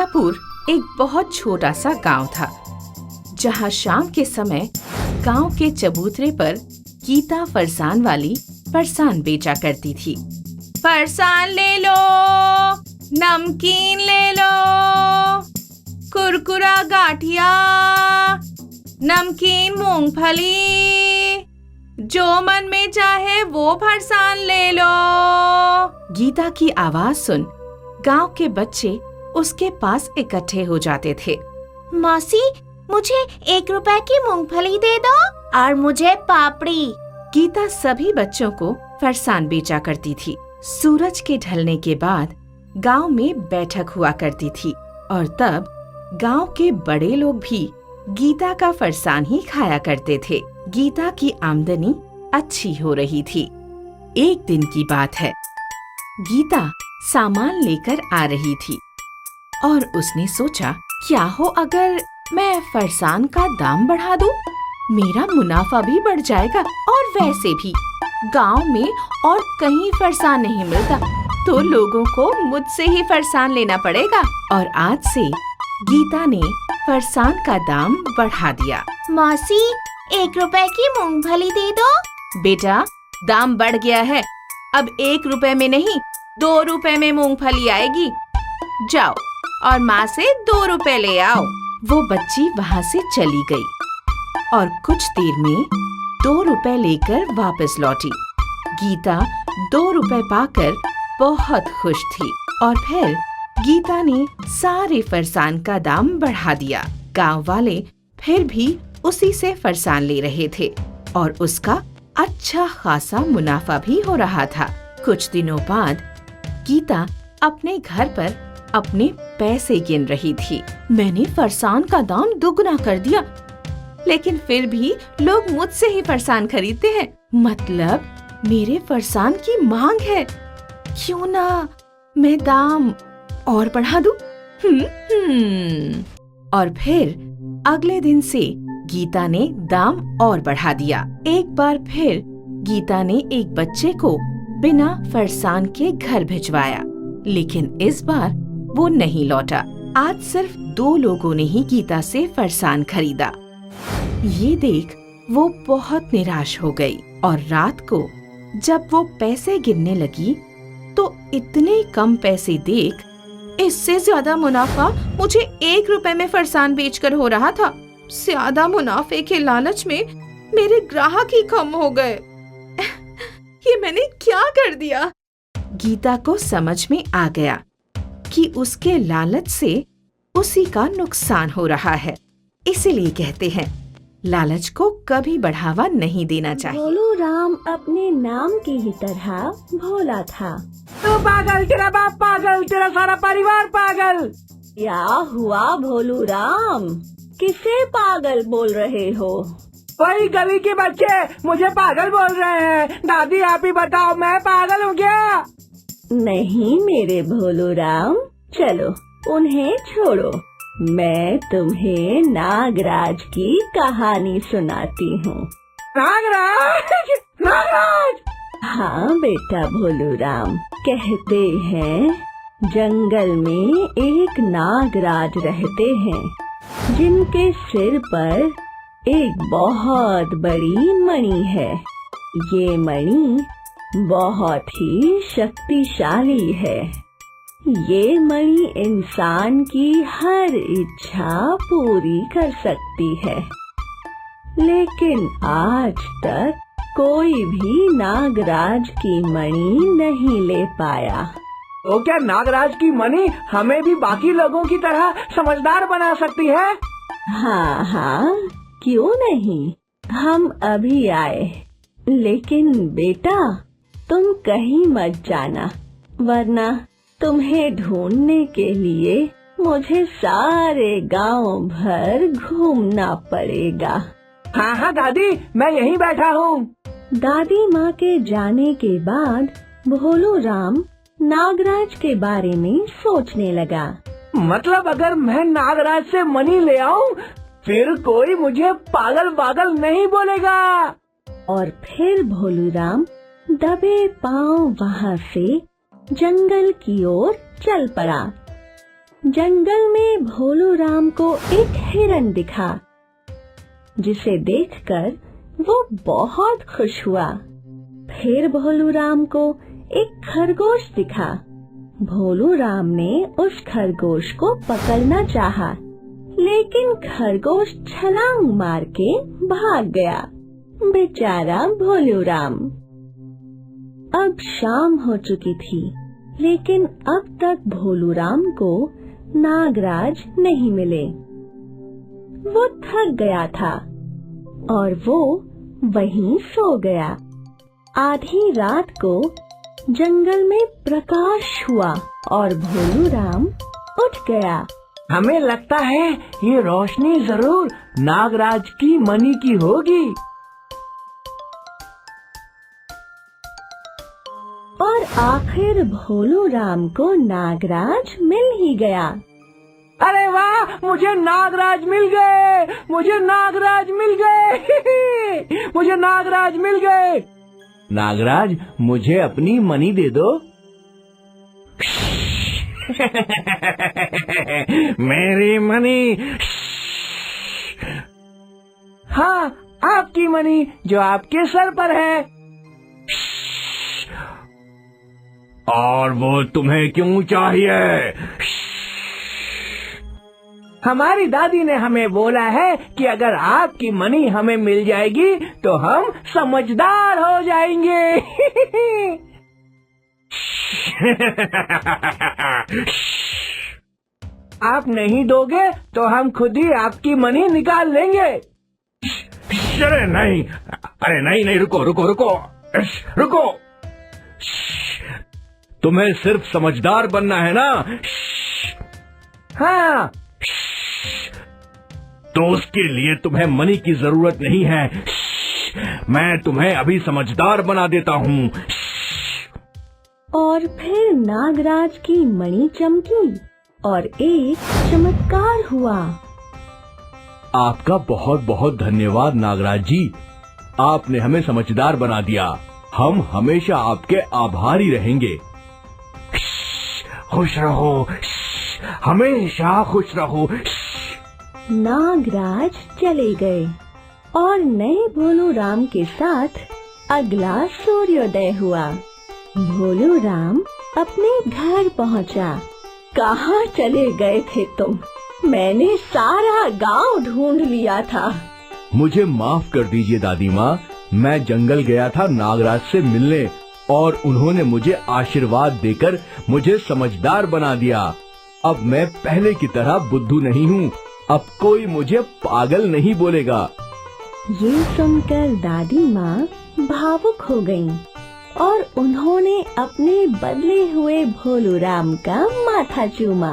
गीतापुर एक बहुत छोटा सा गांव था, जहां शाम के समय गांव के चबूतरे पर गीता फरसान वाली फरसान बेचा करती थी। फरसान ले लो, नमकीन ले लो, कुरकुरा गाठिया, नमकीन मूंगफली, जो मन में चाहे वो फरसान ले लो। गीता की आवाज सुन गांव के बच्चे उसके पास इकट्ठे हो जाते थे। मौसी, मुझे 1 रुपए की मूंगफली दे दो और मुझे पापड़ी। गीता सभी बच्चों को फरसान बेचा करती थी। सूरज के ढलने के बाद गांव में बैठक हुआ करती थी और तब गांव के बड़े लोग भी गीता का फरसान ही खाया करते थे। गीता की आमदनी अच्छी हो रही थी। एक दिन की बात है, गीता सामान लेकर आ रही थी और उसने सोचा, क्या हो अगर मैं फरसान का दाम बढ़ा दूं? मेरा मुनाफा भी बढ़ जाएगा और वैसे भी गांव में और कहीं फरसान नहीं मिलता, तो लोगों को मुझसे ही फरसान लेना पड़ेगा। और आज से गीता ने फरसान का दाम बढ़ा दिया। मौसी, 1 रुपए की मूंगफली दे दो। बेटा, दाम बढ़ गया है, अब 1 रुपए में नहीं 2 रुपए में मूंगफली आएगी। जाओ और माँ से 2 रुपए ले आओ। वो बच्ची वहाँ से चली गई और कुछ देर में 2 रुपए लेकर वापस लौटी। गीता 2 रुपए पाकर बहुत खुश थी और फिर गीता ने सारे फरसान का दाम बढ़ा दिया। गांव वाले फिर भी उसी से फरसान ले रहे थे और उसका अच्छा खासा मुनाफा भी हो रहा था। कुछ दिनों बाद गीता अपने घर पर अपने पैसे गिन रही थी। मैंने फरसान का दाम दुगना कर दिया, लेकिन फिर भी लोग मुझसे ही फरसान खरीदते हैं। मतलब मेरे फरसान की मांग है। क्यों ना मैं दाम और बढ़ा दूं? और फिर अगले दिन से गीता ने दाम और बढ़ा दिया। एक बार फिर गीता ने एक बच्चे को बिना फरसान के घर भिजवाया, लेकिन इस बार वो नहीं लौटा। आज सिर्फ 2 लोगों ने ही गीता से फरसान खरीदा। ये देख वो बहुत निराश हो गई और रात को जब वो पैसे गिनने लगी तो इतने कम पैसे देख इससे ज्यादा मुनाफा मुझे 1 रुपए में फरसान बेचकर हो रहा था। ज्यादा मुनाफे के लालच में मेरे ग्राहक ही कम हो गए। ये मैंने क्या कर दिया? गीता को समझ में आ गया कि उसके लालच से उसी का नुकसान हो रहा है। इसीलिए कहते हैं, लालच को कभी बढ़ावा नहीं देना चाहिए। भोलू राम अपने नाम की ही तरह भोला था। तू पागल, तेरा बाप पागल, तेरा सारा परिवार पागल। क्या हुआ भोलू राम? किसे पागल बोल रहे हो? वही गली के बच्चे मुझे पागल बोल रहे हैं। दादी, आप ही बताओ, मैं पागल हूँ क्या? नहीं मेरे भोलू राम, चलो उन्हें छोड़ो। मैं तुम्हें नागराज की कहानी सुनाती हूँ। नागराज? नागराज? हाँ बेटा भोलू राम, कहते हैं जंगल में एक नागराज रहते हैं, जिनके सिर पर एक बहुत बड़ी मणि है। ये मणि बहुत ही शक्तिशाली है। ये मणि इंसान की हर इच्छा पूरी कर सकती है, लेकिन आज तक कोई भी नागराज की मणि नहीं ले पाया। तो क्या नागराज की मणि हमें भी बाकी लोगों की तरह समझदार बना सकती है? हाँ हाँ, क्यों नहीं, हम अभी आए। लेकिन बेटा, तुम कहीं मत जाना, वरना तुम्हें ढूंढने के लिए मुझे सारे गांव भर घूमना पड़ेगा। हाँ हाँ दादी, मैं यहीं बैठा हूँ। दादी माँ के जाने के बाद भोलू राम नागराज के बारे में सोचने लगा। मतलब अगर मैं नागराज से मणि ले आऊं, फिर कोई मुझे पागल पागल नहीं बोलेगा। और फिर भोलू राम दबे पांव वहाँ से जंगल की ओर चल पड़ा। जंगल में भोलू राम को एक हिरन दिखा, जिसे देखकर वो बहुत खुश हुआ। फिर भोलू राम को एक खरगोश दिखा। भोलू राम ने उस खरगोश को पकड़ना चाहा, लेकिन खरगोश छलांग मार के भाग गया। बेचारा भोलू राम। अब शाम हो चुकी थी, लेकिन अब तक भोलू राम को नागराज नहीं मिले। वो थक गया था और वो वहीं सो गया। आधी रात को जंगल में प्रकाश हुआ और भोलू राम उठ गया। हमें लगता है ये रोशनी जरूर नागराज की मणि की होगी। और आखिर भोलू राम को नागराज मिल ही गया। अरे वाह, मुझे नागराज मिल गए, मुझे नागराज मिल गए, मुझे नागराज मिल गए। नागराज, मुझे अपनी मणि दे दो। मेरी मणि। हाँ, आपकी मणि जो आपके सर पर है। और वो तुम्हें क्यों चाहिए? हमारी दादी ने हमें बोला है कि अगर आपकी मणि हमें मिल जाएगी तो हम समझदार हो जाएंगे। आप नहीं दोगे तो हम खुद ही आपकी मणि निकाल लेंगे। अरे नहीं, अरे नहीं नहीं, रुको रुको रुको रुको। तुम्हें सिर्फ समझदार बनना है ना? हाँ। तो उसके लिए तुम्हें मणि की जरूरत नहीं है। मैं तुम्हें अभी समझदार बना देता हूँ। और फिर नागराज की मणि चमकी और एक चमत्कार हुआ। आपका बहुत बहुत धन्यवाद नागराज जी, आपने हमें समझदार बना दिया। हम हमेशा आपके आभारी रहेंगे। खुश रहो, हमेशा खुश रहो। नागराज चले गए और नए भोलू राम के साथ अगला सूर्योदय हुआ। भोलू राम अपने घर पहुंचा। कहाँ चले गए थे तुम? मैंने सारा गांव ढूंढ लिया था। मुझे माफ कर दीजिए दादी माँ, मैं जंगल गया था नागराज से मिलने और उन्होंने मुझे आशीर्वाद देकर मुझे समझदार बना दिया। अब मैं पहले की तरह बुद्धू नहीं हूँ। अब कोई मुझे पागल नहीं बोलेगा। ये सुनकर दादी माँ भावुक हो गईं और उन्होंने अपने बदले हुए भोलू राम का माथा चूमा।